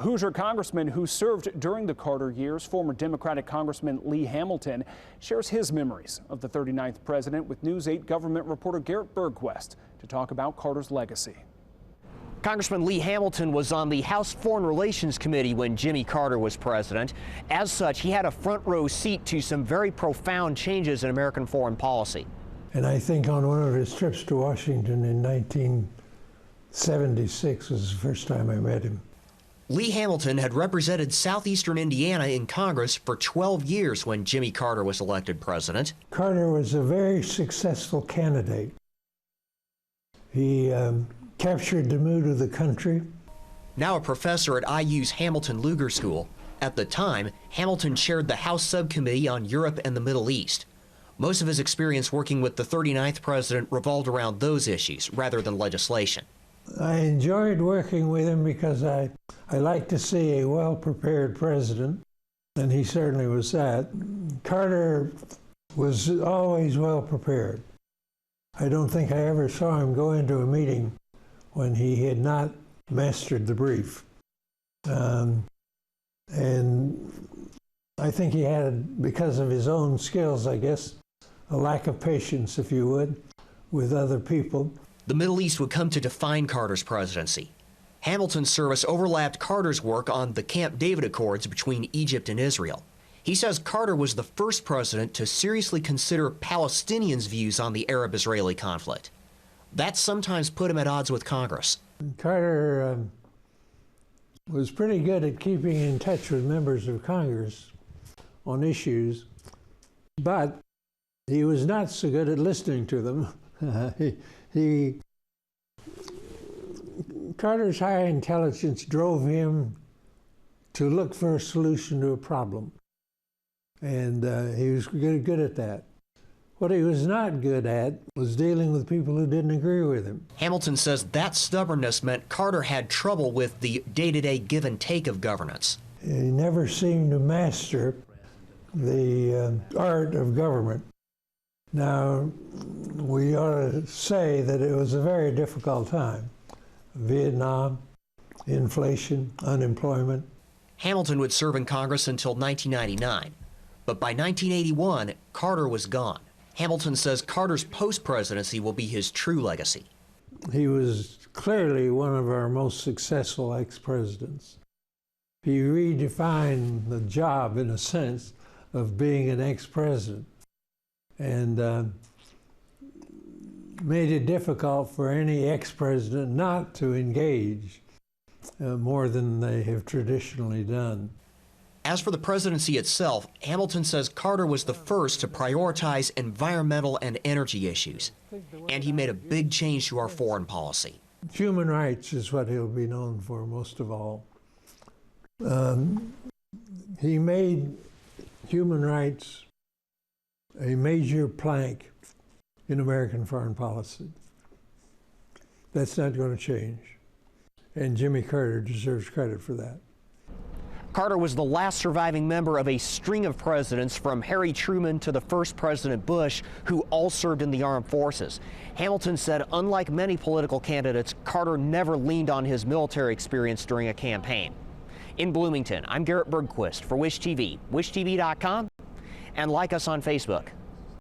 Hoosier congressman who served during the Carter years, former Democratic Congressman Lee Hamilton, shares his memories of the 39th president with News 8 government reporter Garrett Bergquist to talk about Carter's legacy. Congressman Lee Hamilton was on the House Foreign Relations Committee when Jimmy Carter was president. As such, he had a front row seat to some very profound changes in American foreign policy. And I think on one of his trips to Washington in 1976 was the first time I met him. Lee Hamilton had represented southeastern Indiana in Congress for 12 years when Jimmy Carter was elected president. Carter was a very successful candidate. He captured the mood of the country. Now a professor at IU's Hamilton Lugar School, at the time, Hamilton chaired the House Subcommittee on Europe and the Middle East. Most of his experience working with the 39th president revolved around those issues rather than legislation. I enjoyed working with him because I like to see a well-prepared president, and he certainly was that. Carter was always well-prepared. I don't think I ever saw him go into a meeting when he had not mastered the brief. And I think he had, because of his own skills, I guess, a lack of patience, if you would, with other people. The Middle East would come to define Carter's presidency. Hamilton's service overlapped Carter's work on the Camp David Accords between Egypt and Israel. He says Carter was the first president to seriously consider Palestinians' views on the Arab-Israeli conflict. That sometimes put him at odds with Congress. Carter was pretty good at keeping in touch with members of Congress on issues, but he was not so good at listening to them. Carter's high intelligence drove him to look for a solution to a problem, and he was good at that. What he was not good at was dealing with people who didn't agree with him. Hamilton says that stubbornness meant Carter had trouble with the day-to-day give and take of governance. He never seemed to master the art of government. Now, we ought to say that it was a very difficult time. Vietnam, inflation, unemployment. Hamilton would serve in Congress until 1999, but by 1981, Carter was gone. Hamilton says Carter's post-presidency will be his true legacy. He was clearly one of our most successful ex-presidents. He redefined the job, in a sense, of being an ex-president, and made it difficult for any ex-president not to engage more than they have traditionally done. As for the presidency itself, Hamilton says Carter was the first to prioritize environmental and energy issues, and he made a big change to our foreign policy. Human rights is what he'll be known for most of all. He made human rights a major plank in American foreign policy. That's not going to change. And Jimmy Carter deserves credit for that. Carter was the last surviving member of a string of presidents, from Harry Truman to the first President Bush, who all served in the armed forces. Hamilton said, unlike many political candidates, Carter never leaned on his military experience during a campaign. In Bloomington, I'm Garrett Bergquist for WISH TV, wishtv.com, and like us on Facebook.